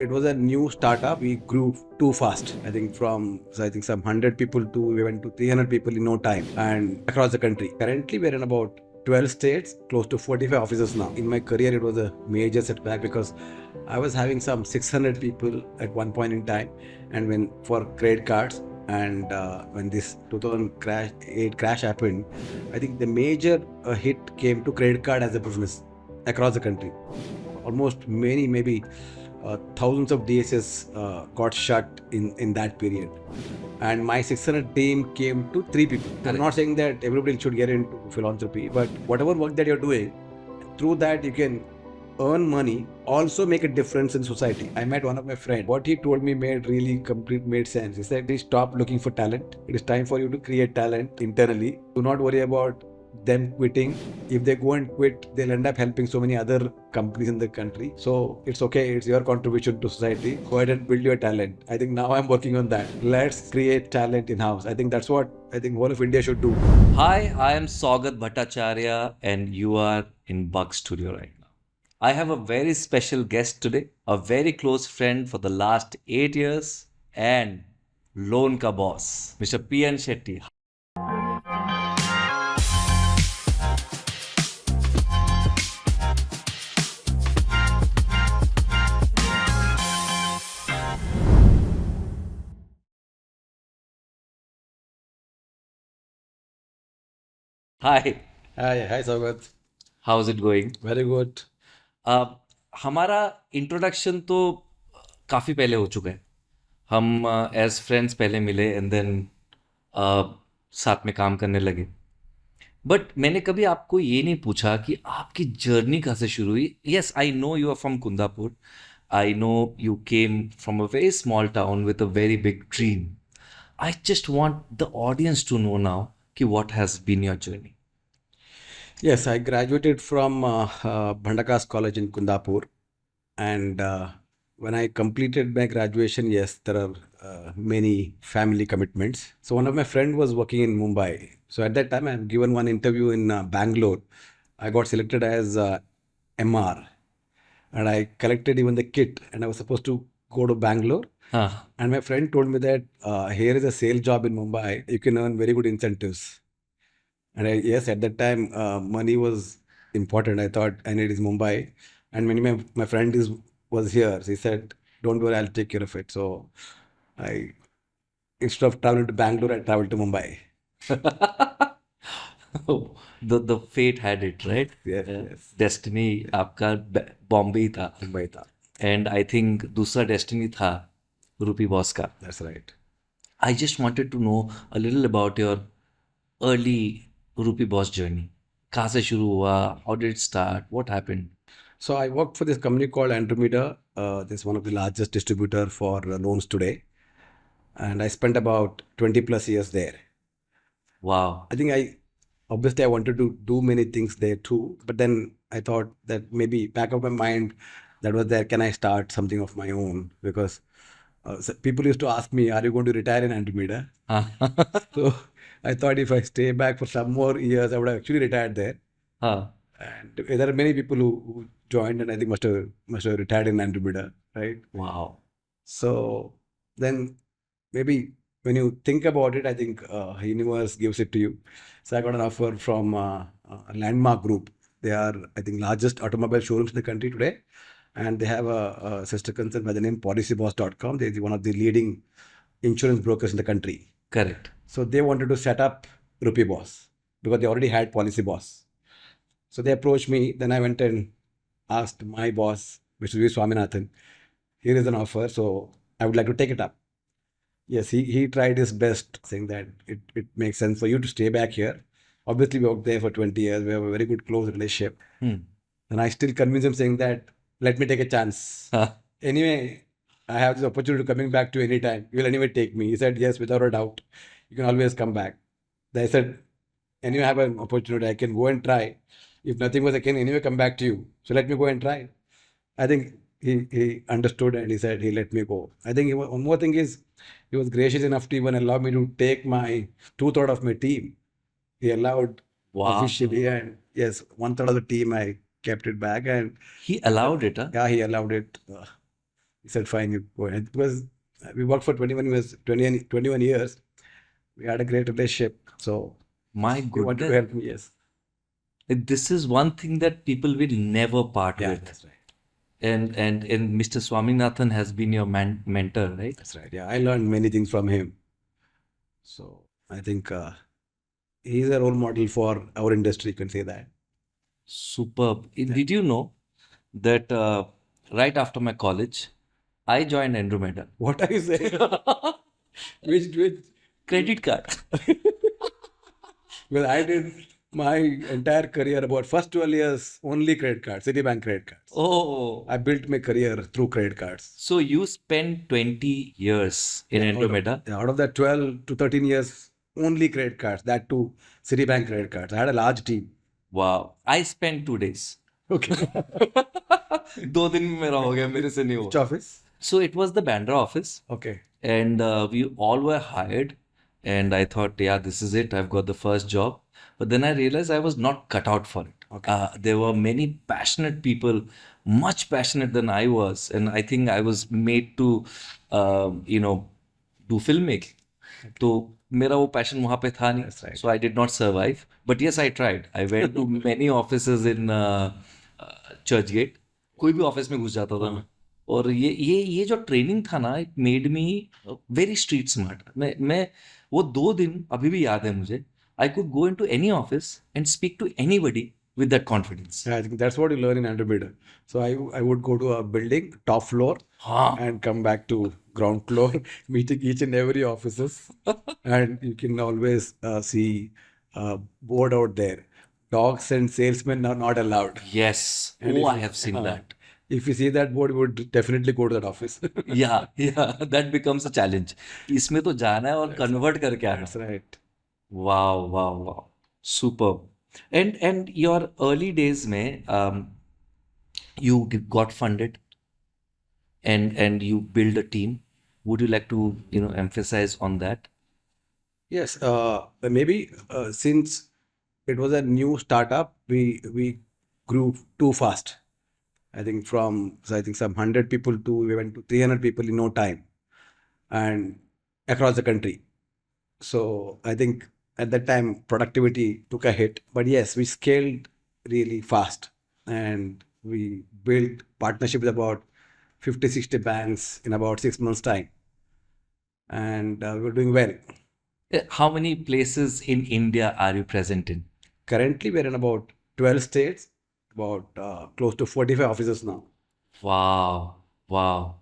It was a new startup. We grew too fast. I think some 100 people to we went to 300 people in no time and across the country. Currently, we're in about 12 states, close to 45 offices now. In my career, it was a major setback because I was having some 600 people at one point in time, and when for credit cards. And when this 2008 crash happened, I think the major hit came to credit card as a business across the country. Almost maybe thousands of DSS got shut in that period. And my 600 team came to 3 people. I'm not saying that everybody should get into philanthropy, but whatever work that you're doing, through that you can earn money, also make a difference in society. I met one of my friends. What he told me made sense. He said, stop looking for talent. It is time for you to create talent internally. Do not worry about them quitting. If they go and quit, they'll end up helping so many other companies in the country. So it's okay. It's your contribution to society. Go ahead and build your talent. I think now I'm working on that. Let's create talent in-house. I think that's what I think whole of India should do. Hi, I am Saugat Bhattacharya and you are in Bug Studio right now. I have a very special guest today, a very close friend for the last 8 years and Loan Ka Boss, Mr. P.N. Shetty. Hi, Hi, Saugat. how's it going? Very good. हमारा introduction तो काफ़ी पहले हो चुका है. हम as friends पहले मिले एंड देन साथ में काम करने लगे. बट मैंने कभी आपको ये नहीं पूछा कि आपकी जर्नी कहाँ से शुरू हुई. Yes, I know you are from Kundapur. I know you came from a very small town with a very big dream. I just want the audience to know now कि what has been your journey. Yes, I graduated from Bhandakas College in Kundapur. And when I completed my graduation, yes, there are many family commitments. So one of my friend was working in Mumbai. So at that time, I have given one interview in Bangalore. I got selected as MR, and I collected even the kit, and I was supposed to go to Bangalore. हाँ. And my friend told me that here is a sales job in Mumbai. You can earn very good incentives. And yes, at that time, money was important. I thought, and it is Mumbai. And when my friend was here, he said, "Don't worry, I'll take care of it." So I, instead of traveling to Bangalore, I traveled to Mumbai. The fate had it, right? Yes. Destiny आपका बॉम्बे ही था. Mumbai था. And I think दूसरा destiny था Rupee Boss का. That's right. I just wanted to know a little about your early Rupee Boss journey. कहाँ से शुरू हुआ? How did it start? What happened? So I worked for this company called Andromeda. This is one of the largest distributor for loans today. And I spent about 20 plus years there. Wow. I think obviously I wanted to do many things there too, but then I thought that maybe back of my mind that was there, can I start something of my own? Because so people used to ask me, are you going to retire in Andromeda? हाँ. So I thought if I stay back for some more years, I would have actually retired there. हाँ. And there are many people who joined and I think must have retired in Andromeda, right? Wow. So then maybe when you think about it, I think universe gives it to you. So I got an offer from Landmark Group. They are, I think, largest automobile showrooms in the country today. And they have a sister concern by the name policyboss.com. They're one of the leading insurance brokers in the country. Correct. So they wanted to set up Rupee Boss because they already had Policy Boss. So they approached me. Then I went and asked my boss, Mr. V. Swaminathan, here is an offer. So I would like to take it up. Yes, he tried his best, saying that it makes sense for you to stay back here. Obviously, we worked there for 20 years. We have a very good close relationship. And I still convince him, saying that, let me take a chance. Anyway, I have this opportunity coming back to you anytime. You will anyway take me. He said, yes, without a doubt. You can always come back. Then I said, anyway, I have an opportunity. I can go and try. If nothing was, I can anyway come back to you. So let me go and try. I think he understood and he said he let me go. I think one more thing is he was gracious enough to even allow me to take my 2/3 of my team. He allowed officially, and yes, 1/3 of the team I kept it back, and He allowed it, huh? yeah, he allowed it. He said, fine, you go ahead. Because we worked for 21 years. We had a great relationship. So My he wanted to goodness. help me, yes. This is one thing that people will never part Yeah, with. that's right. And Mr. Swaminathan has been your mentor, right? That's right. Yeah, I learned many things from him. So I think he's a role model for our industry, you can say that. Superb. Yeah. Did you know that right after my college, I joined Andromeda? What are you saying? which Credit card. Well, I did my entire career about first 12 years only credit cards, Citibank credit cards. Oh, I built my career through credit cards. so you spent 20 years in Yeah, Andromeda. out of that 12 to 13 years, only credit cards, that too Citibank credit cards. I had a large team. Wow. I spent 2 days. Okay. 2 दिन में मेरा हो गया मेरे से नहीं Which हुआ. office? So it was the Bandra office, Okay. and we all were hired. And I thought, yeah, this is it. I've got the first job. But then I realized I was not cut out for it. Okay. There were many passionate people, much passionate than I was, and I think I was made to, do filmmaking. तो मेरा वो passion वहाँ पे था नहीं. That's right. So I did not survive. But yes, I tried. I went to many offices in Churchgate. कोई भी office में घुस जाता था मैं. और ये जो ट्रेनिंग था ना, it made me very street smart. मैं वो 2 दिन अभी भी याद है मुझे. I could go into any office and speak to anybody with that confidence. Yeah, I think that's what you learn in Andromeda. So I would go to a building, top floor, and come back to ground floor, meeting each and every offices. And you can always see board out there. Dogs and salesmen are not allowed. Yes. And I have seen that. If you see that board, you would definitely go to that office. Yeah, that becomes a challenge. इसमें तो जाना है और convert करके आना. That's right. Wow. Superb. And your early days में you got funded and you build a team. Would you like to emphasize on that? Yes, maybe since it was a new startup, we grew too fast. I think some 100 people to we went to 300 people in no time, and across the country. So I think at that time productivity took a hit, but yes, we scaled really fast, and we built partnership with about 50-60 banks in about 6 months time, and we're doing well. How many places in India are you present in? Currently, we're in about 12 states, about close to 45 offices now. Wow.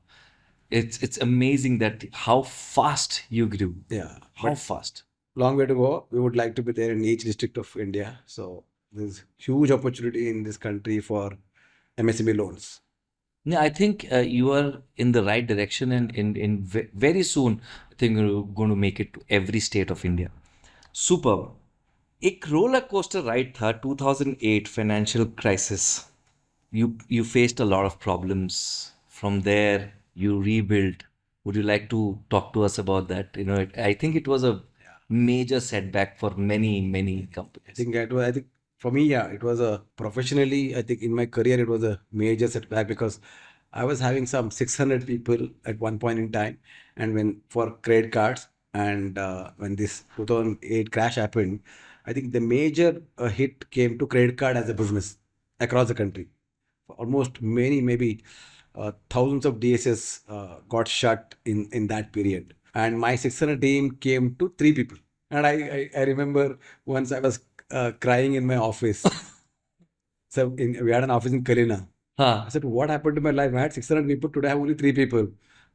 It's amazing that how fast you grew. Yeah, How but fast? long way to go. We would like to be there in each district of India. So there's huge opportunity in this country for MSME loans. Yeah, I think you are in the right direction, and very soon, I think you're going to make it to every state of India. Superb. एक roller coaster ride था 2008 financial crisis. You faced a lot of problems. From there, you rebuilt. Would you like to talk to us about that? I think it was a major setback for many companies. I think for me, yeah, it was a professionally, I think in my career, it was a major setback because I was having some 600 people at one point in time. And when for credit cards, and when this 2008 crash happened, I think the major hit came to credit card as a business across the country. Almost maybe thousands of DSS got shut in that period. And my 600 team came to 3 people. And I remember once I was crying in my office. So we had an office in Kalina. I said, what happened to my life? I had 600 people, today I have only 3 people.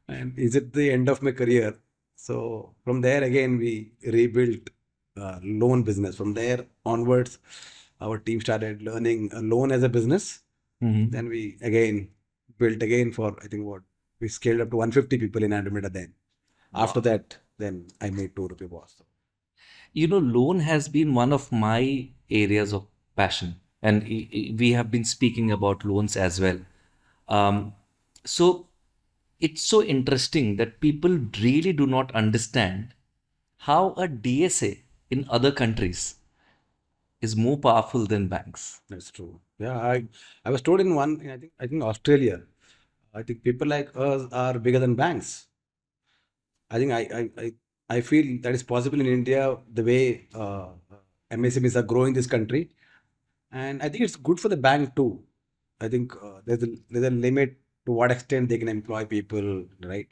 And is it the end of my career? So from there again, we rebuilt loan business. From there onwards, our team started learning a loan as a business. Then we again built again for, I think we scaled up to 150 people in Andromeda then. After that, then I made 2 Rupee Boss. Loan has been one of my areas of passion, and we have been speaking about loans as well. So it's so interesting that people really do not understand how a DSA in other countries is more powerful than banks. That's true. Yeah, I was told in one, I think Australia, I think people like us are bigger than banks. I think I feel that is possible in India the way MSMEs are growing this country, and I think it's good for the bank too. I think there's a limit to what extent they can employ people, right?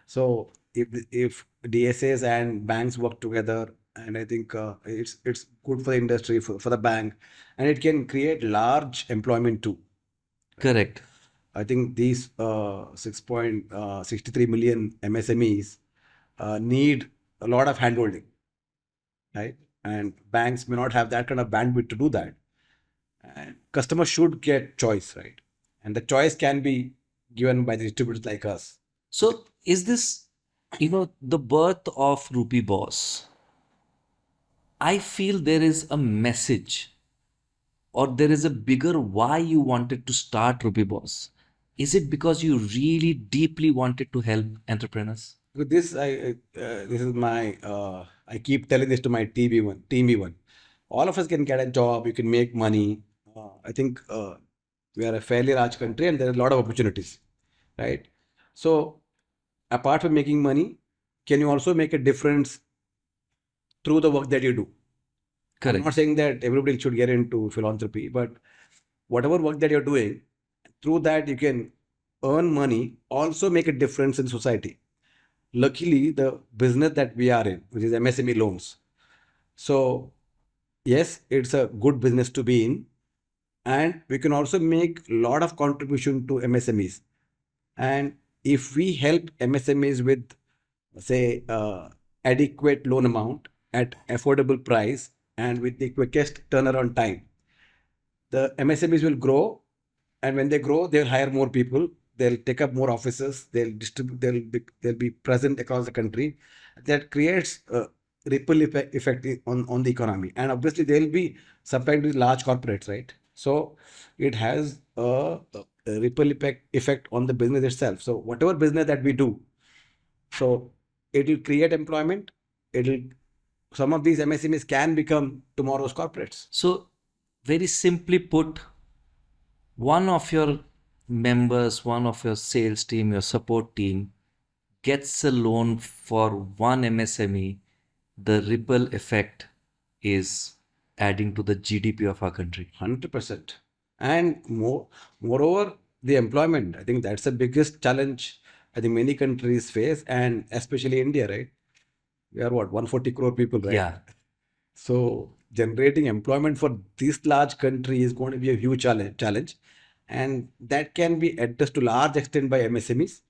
So if DSAs and banks work together, and I think it's good for the industry, for the bank, and it can create large employment too. Correct. I think these 6.63 million MSMEs need a lot of handholding, right? And banks may not have that kind of bandwidth to do that. And customers should get choice, right? And the choice can be given by the distributors like us. So is this, the birth of Rupee Boss? I feel there is a message or there is a bigger why you wanted to start Rupee Boss. Is it because you really deeply wanted to help entrepreneurs? With this, this is my I keep telling this to my team. All of us can get a job. You can make money. I think we are a fairly large country, and there are a lot of opportunities, right? So apart from making money, can you also make a difference through the work that you do? I'm not Correct. saying that everybody should get into philanthropy, but whatever work that you're doing, through that you can earn money, also make a difference in society. Luckily, the business that we are in, which is MSME loans. So, yes, it's a good business to be in, and we can also make a lot of contribution to MSMEs. And if we help MSMEs with, say, adequate loan amount at affordable price and with the quickest turnaround time, the MSMEs will grow, and when they grow, they'll hire more people. They'll take up more offices. They'll distribute. They'll be present across the country. That creates a ripple effect on the economy, and obviously they'll be supplied with large corporates, right? So it has a ripple effect on the business itself. So whatever business that we do, so it will create employment. It'll Some of these MSMEs can become tomorrow's corporates. So, very simply put, one of your members, one of your sales team, your support team gets a loan for one MSME, the ripple effect is adding to the GDP of our country. 100%. And moreover, the employment. I think that's the biggest challenge I think many countries face, and especially India, right? We are what, 140 crore people, right? Yeah, So generating employment for this large country is going to be a huge challenge, and that can be addressed to large extent by MSMEs.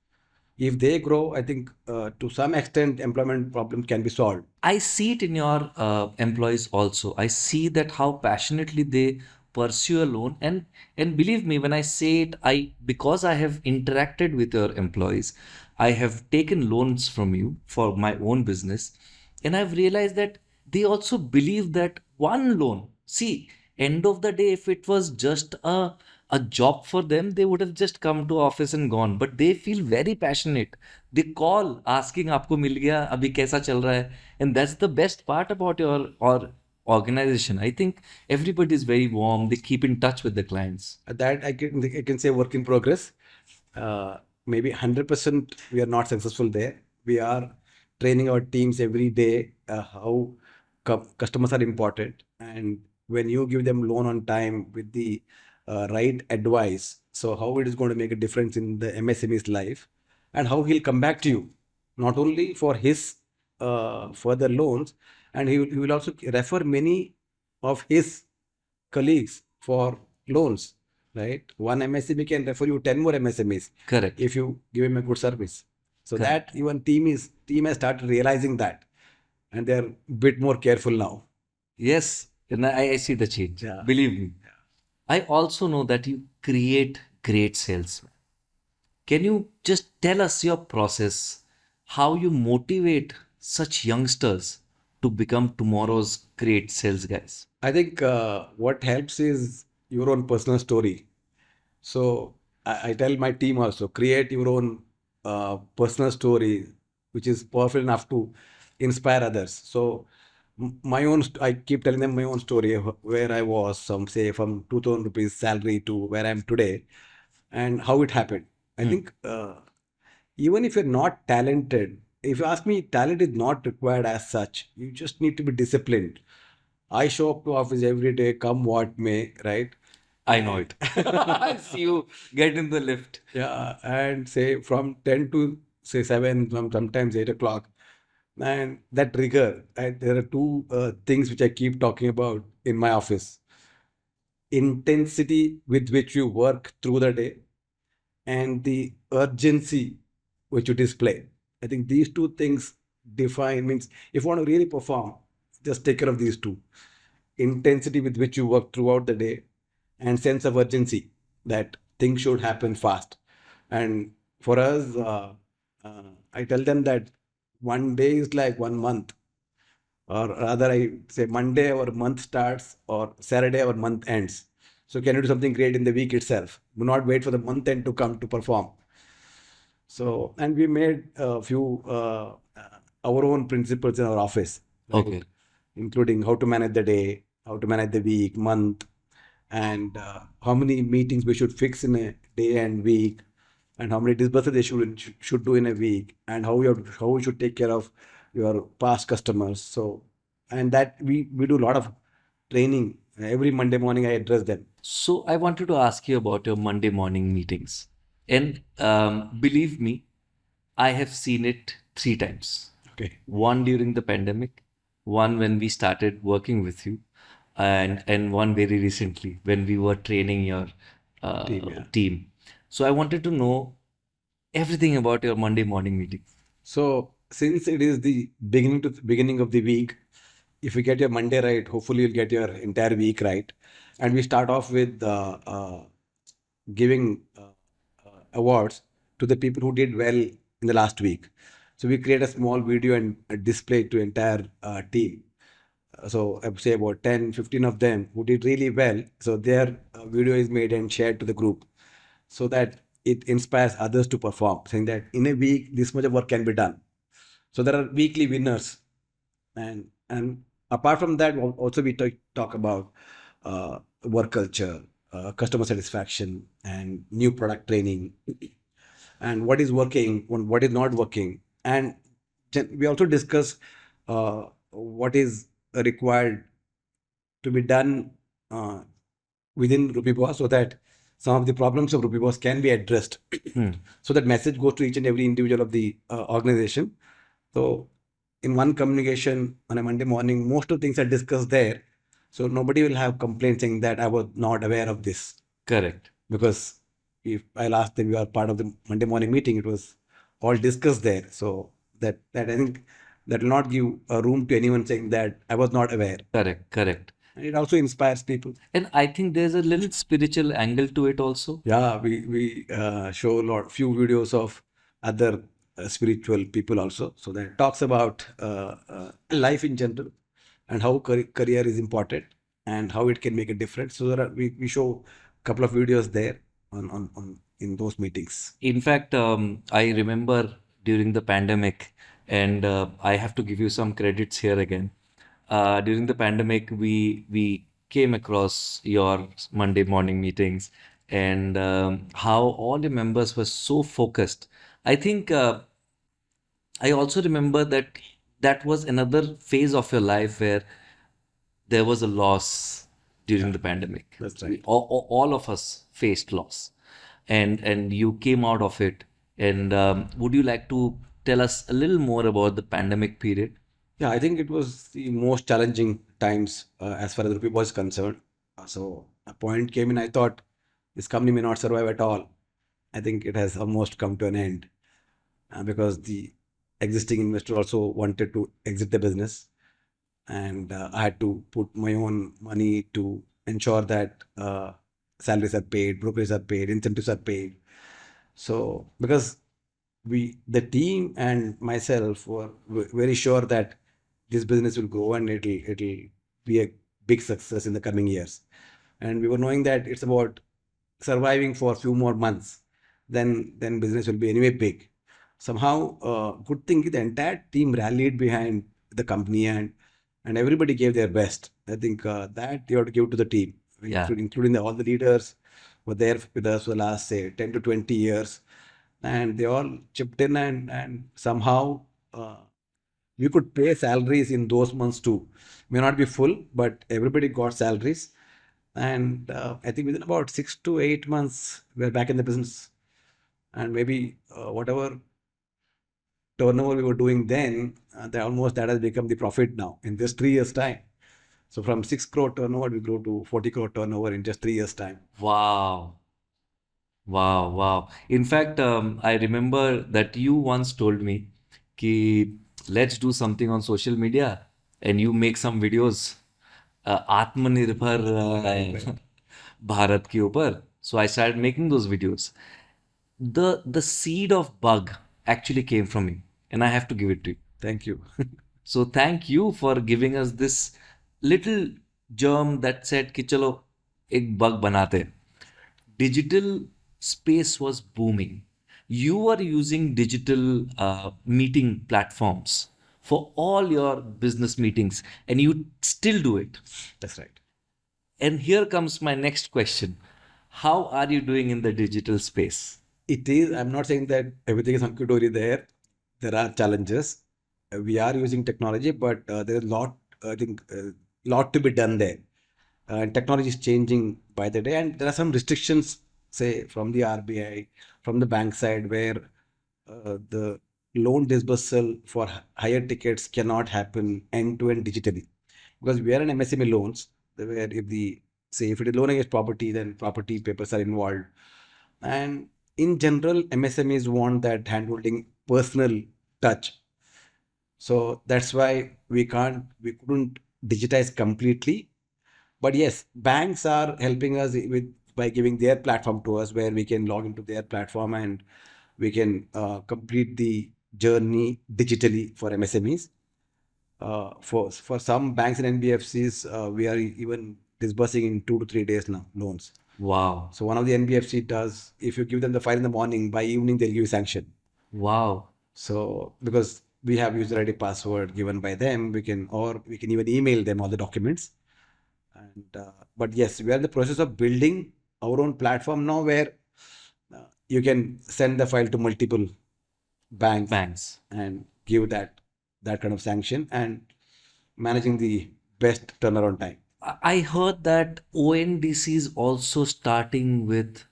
If they grow, I think to some extent employment problem can be solved. I see it in your employees also. I see that how passionately they pursue a loan, and believe me when I say it, I because I have interacted with your employees, I have taken loans from you for my own business, and I've realized that they also believe that one loan. See, end of the day, if it was just a job for them, they would have just come to office and gone. But they feel very passionate. They call asking आपको मिल गया अभी कैसा चल रहा है, and that's the best part about your or organization. I think everybody is very warm. They keep in touch with the clients. That I can say work in progress. Maybe 100% we are not successful there. We are training our teams every day how customers are important, and when you give them loan on time with the right advice, so how it is going to make a difference in the MSME's life, and how he'll come back to you, not only for his further loans, and he will also refer many of his colleagues for loans, right? One MSME can refer you 10 more MSMEs Correct. if you give him a good service. So Correct. that even team has started realizing that, and they're a bit more careful now. Yes, and I see the change. Yeah. Believe me. I also know that you create great salesmen. Can you just tell us your process, how you motivate such youngsters to become tomorrow's great sales guys? I think what helps is your own personal story. So I tell my team also, create your own personal story, which is powerful enough to inspire others. So my own, I keep telling them my own story of where I was, say from 2,000 rupees salary to where I am today, and how it happened. I think even if you're not talented, if you ask me, talent is not required as such. You just need to be disciplined. I show up to office every day, come what may, right? I know it. I see you get in the lift. Yeah, and say from 10 to say 7, sometimes 8 o'clock. And that rigor, there are two things which I keep talking about in my office: intensity with which you work through the day and the urgency which you display. I think these two things define, means if you want to really perform, just take care of these two: intensity with which you work throughout the day and sense of urgency that things should happen fast. And for us, I tell them that one day is like 1 month, or rather, I say Monday our month starts or Saturday our month ends. So, can you do something great in the week itself? Do not wait for the month end to come to perform. So, and we made a few our own principles in our office, right? Okay. Including how to manage the day, how to manage the week, month, and how many meetings we should fix in a day and week, and how many disbursements they should do in a week, and how you should take care of your past customers. So, and that we do a lot of training every Monday morning. I address them. So I wanted to ask you about your Monday morning meetings. And believe me, I have seen it 3 times. Okay. One during the pandemic, one when we started working with you, and one very recently when we were training your Team, yeah. team. So I wanted to know everything about your Monday morning meetings. So since it is the beginning of the week, if you get your Monday right, hopefully you'll get your entire week right. And we start off with giving awards to the people who did well in the last week. So we create a small video and display it to entire team. So I would say about 10, 15 of them who did really well. So their video is made and shared to the group so that it inspires others to perform, saying that in a week, this much of work can be done. So there are weekly winners. And apart from that, also we talk about work culture, customer satisfaction, and new product training, and what is working, what is not working. And we also discuss what is required to be done within Rupee Boss so that some of the problems of Rupee Boss can be addressed. So that message goes to each and every individual of the organization. So in one communication on a Monday morning, most of the things are discussed there. So nobody will have complaints saying that I was not aware of this. Correct. Because if I'll ask them, you are part of the Monday morning meeting, it was all discussed there. So that I think that will not give a room to anyone saying that I was not aware. Correct. Correct. And it also inspires people. And I think there's a little spiritual angle to it also. Yeah, we show few videos of other spiritual people also. So that talks about life in general and how career is important and how it can make a difference. So there we show a couple of videos there on in those meetings. In fact, I remember during the pandemic, and I have to give you some credits here again. During the pandemic, we came across your Monday morning meetings, and how all the members were so focused. I think I also remember that that was another phase of your life where there was a loss during the pandemic. That's right. All of us faced loss, and you came out of it. And would you like to tell us a little more about the pandemic period? Yeah, I think it was the most challenging times as far as Rupee was concerned. So a point came in, I thought this company may not survive at all. I think it has almost come to an end because the existing investor also wanted to exit the business. And I had to put my own money to ensure that salaries are paid, brokers are paid, incentives are paid. So because the team and myself were very sure that this business will grow and it'll be a big success in the coming years. And we were knowing that it's about surviving for a few more months, then business will be anyway big. Somehow, good thing the entire team rallied behind the company and everybody gave their best. I think that you have to give to the team, Yeah. including all the leaders were there with us for the last say 10 to 20 years. and they all chipped in, and somehow we could pay salaries in those months too. May not be full, but everybody got salaries. And I think within about 6 to 8 months, we're back in the business. And maybe whatever turnover we were doing then, that has become the profit now in just 3 years' time. So from 6 crore turnover, we grew to 40 crore turnover in just 3 years' time. Wow. Wow, wow. In fact, I remember that you once told me कि let's do something on social media and you make some videos आत्मनिर्भर भारत के ऊपर. So I started making those videos. The seed of bug actually came from me, and I have to give it to you. Thank you. So thank you for giving us this little germ that said कि चलो एक bug बनाते हैं. Digital space was booming. You were using digital meeting platforms for all your business meetings, and you still do it. That's right. And here comes my next question. How are you doing in the digital space? It is, I'm not saying that everything is hunky-dory there. There are challenges. We are using technology, but there is a lot, I think, lot to be done there. And technology is changing by the day, and there are some restrictions, say, from the RBI, from the bank side, where the loan disbursal for higher tickets cannot happen end-to-end digitally. Because we are in MSME loans, where if it is loan against property, then property papers are involved. And in general, MSMEs want that handholding personal touch. So that's why we couldn't digitize completely. But yes, banks are helping us by giving their platform to us, where we can log into their platform and we can complete the journey digitally for MSMEs. For some banks and NBFCs, we are even disbursing in 2 to 3 days now loans. Wow. So one of the NBFC does, if you give them the file in the morning, by evening they'll give you sanction. Wow. So because we have user ID password given by them, we can even email them all the documents. And but yes, we are in the process of building our own platform now, where you can send the file to multiple banks and give that kind of sanction, and managing the best turnaround time. I heard that ONDC is also starting with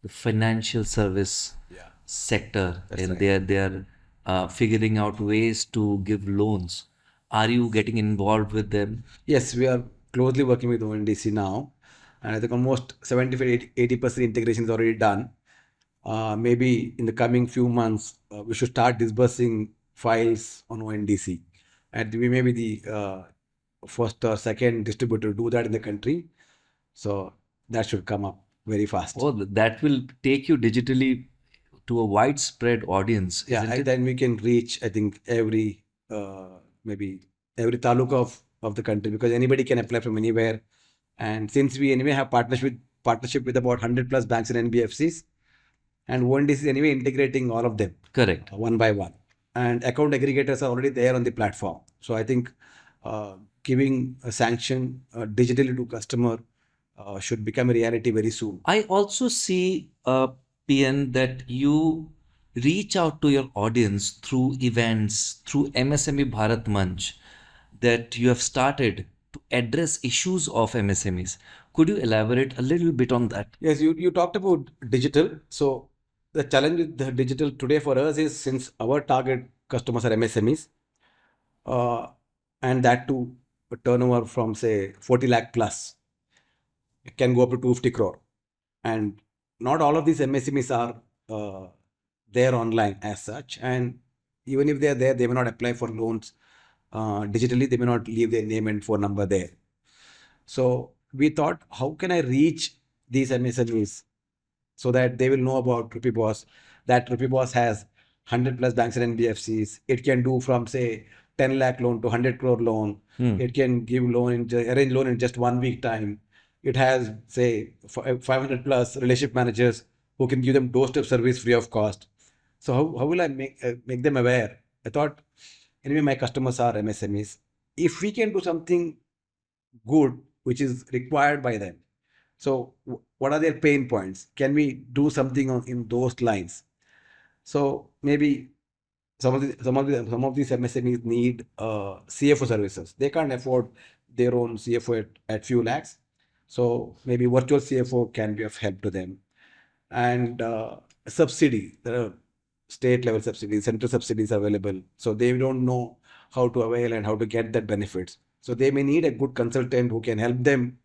the financial service Yeah, sector, that's and right. they're figuring out ways to give loans. Are you getting involved with them? Yes, we are closely working with ONDC now, and I think almost 75-80% integration is already done. Maybe in the coming few months, we should start disbursing files on ONDC, and we may be the first or second distributor to do that in the country. So that should come up very fast. Oh, that will take you digitally to a widespread audience, Yeah, isn't and it? then we can reach, I think, maybe every taluka of the country, because anybody can apply from anywhere. And since we anyway have partnership with about 100 plus banks and NBFCs, and ONDC is anyway integrating all of them Correct. one by one. And account aggregators are already there on the platform. So I think giving a sanction digitally to customer should become a reality very soon. I also see, PN, that you reach out to your audience through events, through MSME Bharat Manch, that you have started to address issues of MSMEs. Could you elaborate a little bit on that? Yes, you talked about digital. So the challenge with the digital today for us is, since our target customers are MSMEs, uh, and that to a turnover from say 40 lakh plus, it can go up to 250 crore. And not all of these MSMEs are there online as such. And even if they are there, they may not apply for loans digitally. They may not leave their name and phone number there. So we thought, how can I reach these MSMEs so that they will know about Rupee Boss, that Rupee Boss has 100 plus banks and NBFCs. It can do from say 10 lakh loan to 100 crore loan. It can give arrange loan in just 1 week time. It has say 500 plus relationship managers who can give them doorstep service free of cost. So how will I make them aware? I thought, anyway, my customers are MSMEs. If we can do something good which is required by them, so what are their pain points? Can we do something in those lines? So maybe some of these MSMEs need CFO services. They can't afford their own CFO at few lakhs. So maybe virtual CFO can be of help to them. And subsidy, there are state level subsidies, central subsidies available. So they don't know how to avail and how to get that benefits. So they may need a good consultant who can help them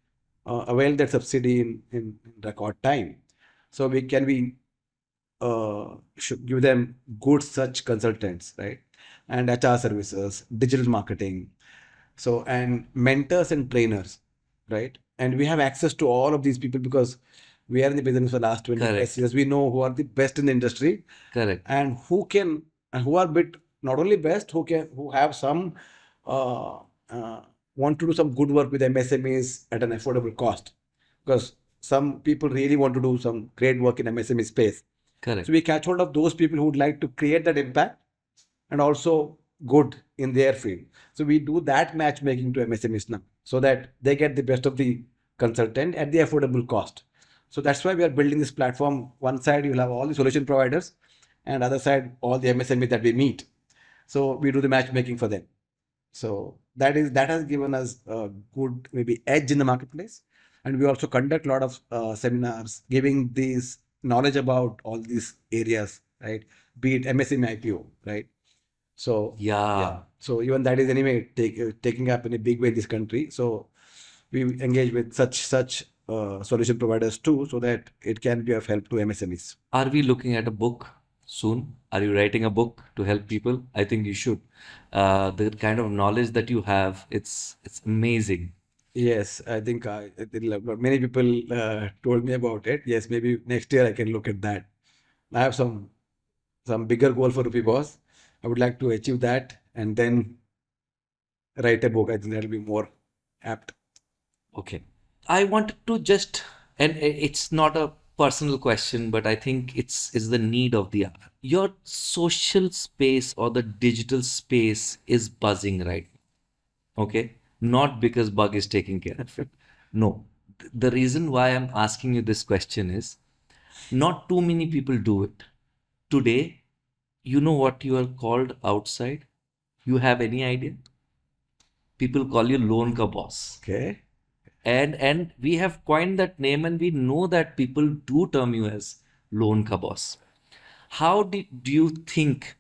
avail that subsidy in record time. So we should give them good such consultants, right? And HR services, digital marketing, so and mentors and trainers, right? And we have access to all of these people because we are in the business for the last 20 plus Correct. years. We know who are the best in the industry Correct. and who are bit not only best, who have some uh, uh, want to do some good work with MSMEs at an affordable cost, because some people really want to do some great work in MSME space. Correct. So we catch hold of those people who would like to create that impact and also good in their field. So we do that matchmaking to MSMEs now, so that they get the best of the consultant at the affordable cost. So that's why we are building this platform. One side you'll have all the solution providers, and other side all the MSMEs that we meet. So we do the matchmaking for them. So that has given us a good maybe edge in the marketplace, and we also conduct a lot of seminars giving these knowledge about all these areas, right? Be it MSME IPO, right? So Yeah. so even that is anyway taking up in a big way in this country. So we engage with such solution providers too, so that it can be of help to MSMEs. Are we looking at a book soon? Are you writing a book to help people? I think you should. The kind of knowledge that you have, it's amazing. Yes, I think many people told me about it. Yes, maybe next year I can look at that. I have some bigger goal for Rupee Boss. I would like to achieve that and then write a book. I think that'll be more apt. Okay. I wanted to just, and it's not a personal question, but I think it's the need of the hour. Your social space or the digital space is buzzing right now. Okay. Not because Bug is taking care of it. No. The reason why I'm asking you this question is not too many people do it. Today, you know what you are called outside? You have any idea? People call you Loan Ka Boss. Okay. And we have coined that name, and we know that people do term you as Loan Ka Boss. How do you think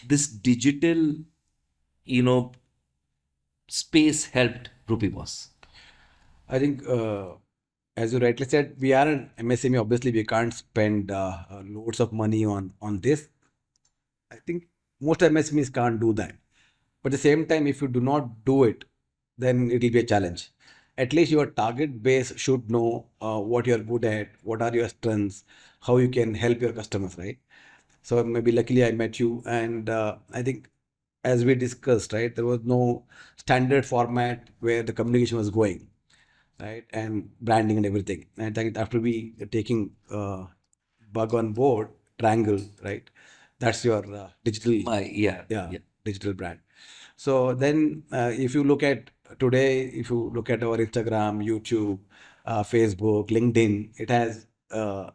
this digital, you know, space helped Rupee Boss? I think, as you rightly said, we are an MSME. Obviously, we can't spend loads of money on this. I think most MSMEs can't do that. But at the same time, if you do not do it, then it will be a challenge. At least your target base should know what you're good at, what are your strengths, how you can help your customers, right? So maybe luckily I met you, and I think as we discussed, right, there was no standard format where the communication was going, right, and branding and everything. And I think after we taking Bug on board, Triangle, right, that's your digital, Yeah. digital brand. So then, if you look at today, if you look at our Instagram, YouTube, Facebook, LinkedIn, it has a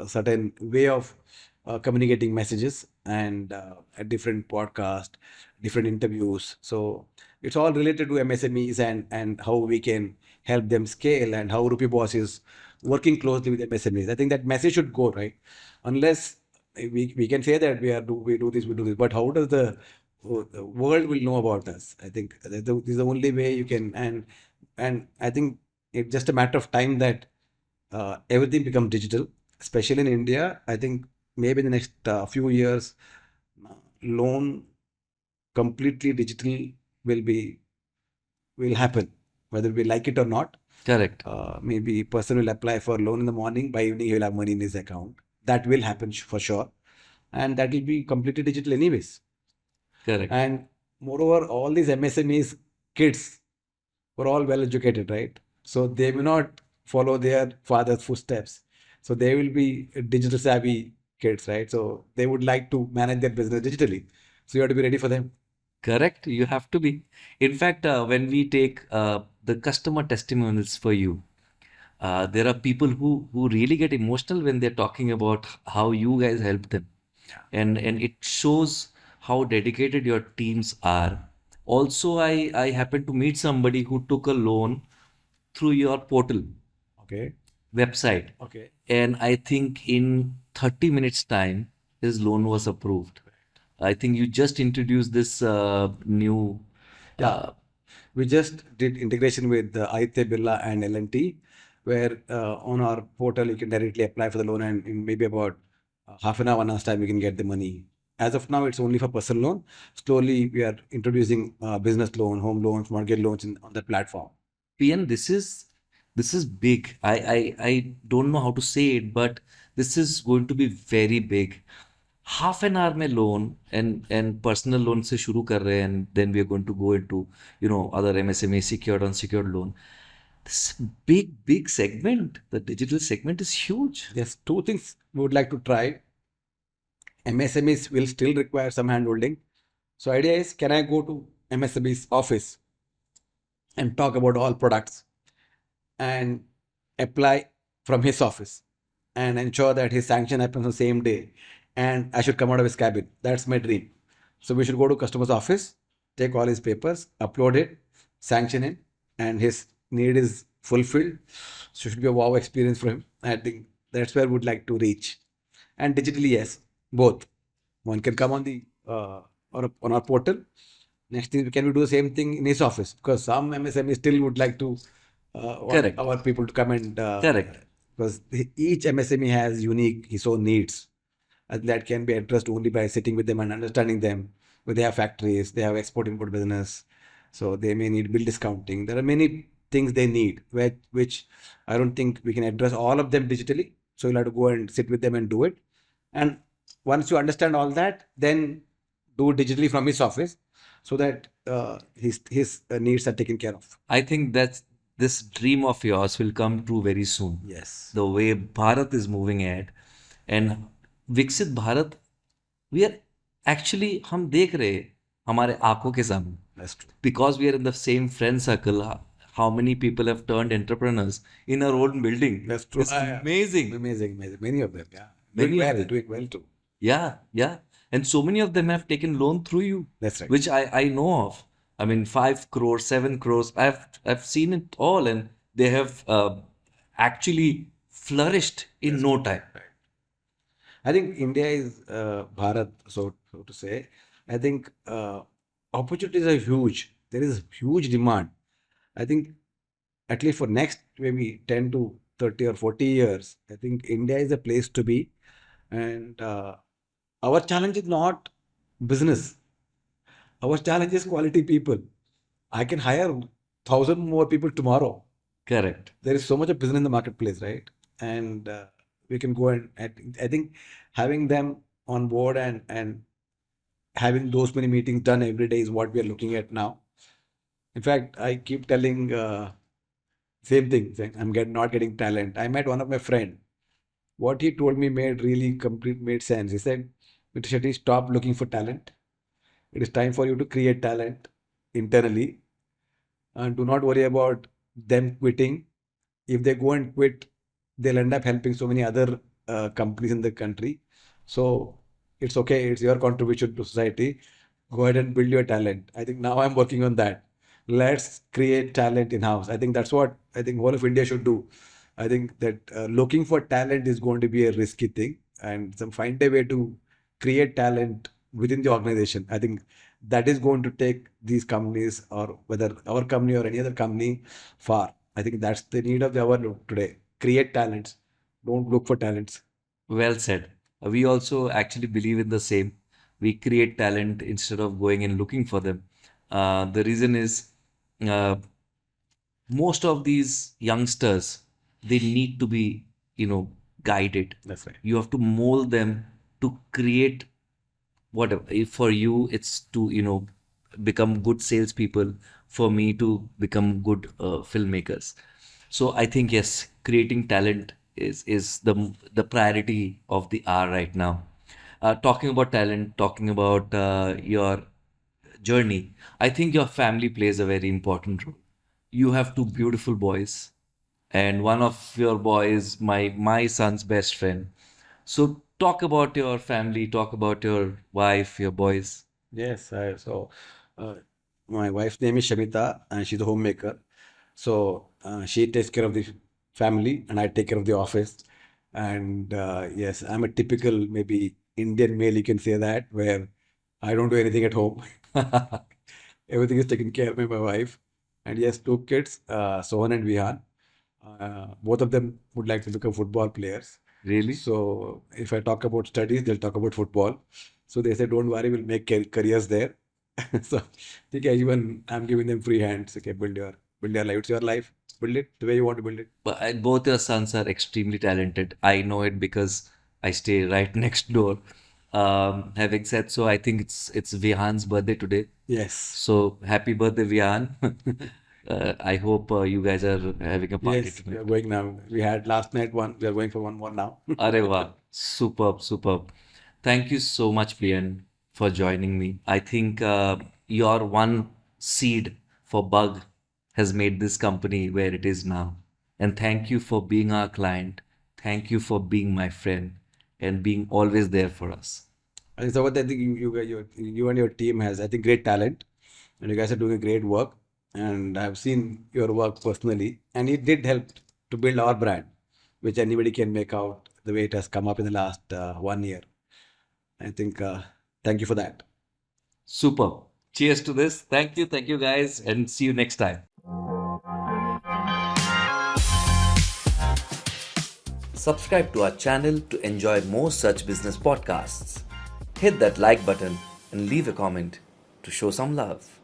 certain way of communicating messages and a different podcast, different interviews. So it's all related to MSMEs and how we can help them scale, and how Rupee Boss is working closely with MSMEs. I think that message should go, right. Unless we can say that we do this, but how does the world will know about us? I think this is the only way you can, and I think it's just a matter of time that everything becomes digital, especially in India. I think maybe in the next few years, loan completely digital will will happen, whether we like it or not. Correct. Maybe person will apply for loan in the morning, by evening he will have money in his account. That will happen for sure, and that will be completely digital anyways. Correct. And moreover, all these MSMEs kids were all well educated, right? So they will not follow their father's footsteps. So they will be digital savvy kids, right? So they would like to manage their business digitally. So you have to be ready for them. Correct. You have to be. In fact, when we take the customer testimonials for you, there are people who really get emotional when they're talking about how you guys helped them. and it shows how dedicated your teams are. Also, I happened to meet somebody who took a loan through your portal Okay. website, Okay. and I think in 30 minutes time his loan was approved. I think you just introduced this new Yeah. uh, We just did integration with Aditya Birla and L&T, where on our portal you can directly apply for the loan, and in maybe about half an hour, 1 hour's time, you can get the money. As of now, it's only for personal loan. Slowly, we are introducing business loan, home loans, mortgage loans on that platform. PN, this is big. I don't know how to say it, but this is going to be very big. Half an hour में loan and personal loan से शुरू कर रहे हैं, and then we are going to go into other MSME secured unsecured loan. This is a big segment. The digital segment is huge. There's two things we would like to try. MSMEs will still require some handholding. So idea is, can I go to MSME's office and talk about all products and apply from his office and ensure that his sanction happens on the same day, and I should come out of his cabin. That's my dream. So we should go to customer's office, take all his papers, upload it, sanction it, and his need is fulfilled. So it should be a wow experience for him. I think that's where we would like to reach. And digitally, yes, both. One can come on the on our portal. Next thing, can we do the same thing in his office? Because some MSME still would like to want Correct. our people to come and Correct. because each MSME has unique his own needs, and that can be addressed only by sitting with them and understanding them. But they have factories, they have export import business, so they may need bill discounting. There are many things they need, which I don't think we can address all of them digitally. So you'll have to go and sit with them and do it. And once you understand all that, then do it digitally from his office, so that his needs are taken care of. I think that's this dream of yours will come true very soon. Yes. The way Bharat is moving ahead and Viksit Bharat, we are actually हम देख रहे हैं हमारे आंखों के सामने. That's true. Because we are in the same friend circle, how many people have turned entrepreneurs in our own building? That's true. It's amazing. Amazing. Many of them, yeah. Many of them. Doing well too. Yeah. And so many of them have taken loan through you, That's right. which I know of. I mean, 5 crores, 7 crores. I've seen it all, and they have actually flourished in no time. I think India is Bharat, so to say. I think opportunities are huge. There is huge demand. I think at least for next maybe 10 to 30 or 40 years, I think India is a place to be. And our challenge is not business. Our challenge is quality people. I can hire 1,000 more people tomorrow. Correct. There is so much of business in the marketplace, right? And we can go and I think having them on board and having those many meetings done every day is what we are looking at now. In fact, I keep telling same thing, saying not getting talent. I met one of my friend. What he told me made sense. He said, Mr. Shetty, stop looking for talent. It is time for you to create talent internally, and do not worry about them quitting. If they go and quit, they'll end up helping so many other companies in the country. So it's okay. It's your contribution to society. Go ahead and build your talent. I think now I'm working on that. Let's create talent in house. I think that's what I think whole of India should do. I think that looking for talent is going to be a risky thing, and find a way to create talent within the organization. I think that is going to take these companies, or whether our company or any other company, far. I think that's the need of the hour today. Create talents. Don't look for talents. Well said. We also actually believe in the same. We create talent instead of going and looking for them. The reason is uh, most of these youngsters, they need to be, guided. That's right. You have to mold them to create whatever. For you, it's to, become good salespeople. For me, to become good filmmakers. So I think yes, creating talent is the priority of the hour right now. Talking about talent, talking about your journey, I think your family plays a very important role. You have two beautiful boys, and one of your boys, my son's best friend. So talk about your family, talk about your wife, your boys. Yes, uh, my wife's name is Shamita, and she's a homemaker. So she takes care of the family, and I take care of the office. And yes, I'm a typical maybe Indian male, you can say that, where I don't do anything at home. Everything is taken care of by my wife. And yes, two kids, Sohan and Vihan. Both of them would like to become football players. Really? So if I talk about studies, they'll talk about football. So they say, don't worry, we'll make careers there. So okay, even I'm giving them free hands. Okay, build your life. It's your life. Build it the way you want to build it. But both your sons are extremely talented. I know it because I stay right next door. Having said so, I think it's Vihan's birthday today. Yes. So happy birthday, Vihan. I hope you guys are having a party Yes, we tonight. are going now. We had last night one. We are going for one more now. Arey wow, superb, superb. Thank you so much, P.N., for joining me. I think your one seed for Bug has made this company where it is now. And thank you for being our client. Thank you for being my friend and being always there for us. And so what I think you and your team has, I think, great talent, and you guys are doing a great work. And I've seen your work personally, and it did help to build our brand, which anybody can make out the way it has come up in the last 1 year. I think, thank you for that. Super. Cheers to this. Thank you guys, and see you next time. Subscribe to our channel to enjoy more such business podcasts. Hit that like button and leave a comment to show some love.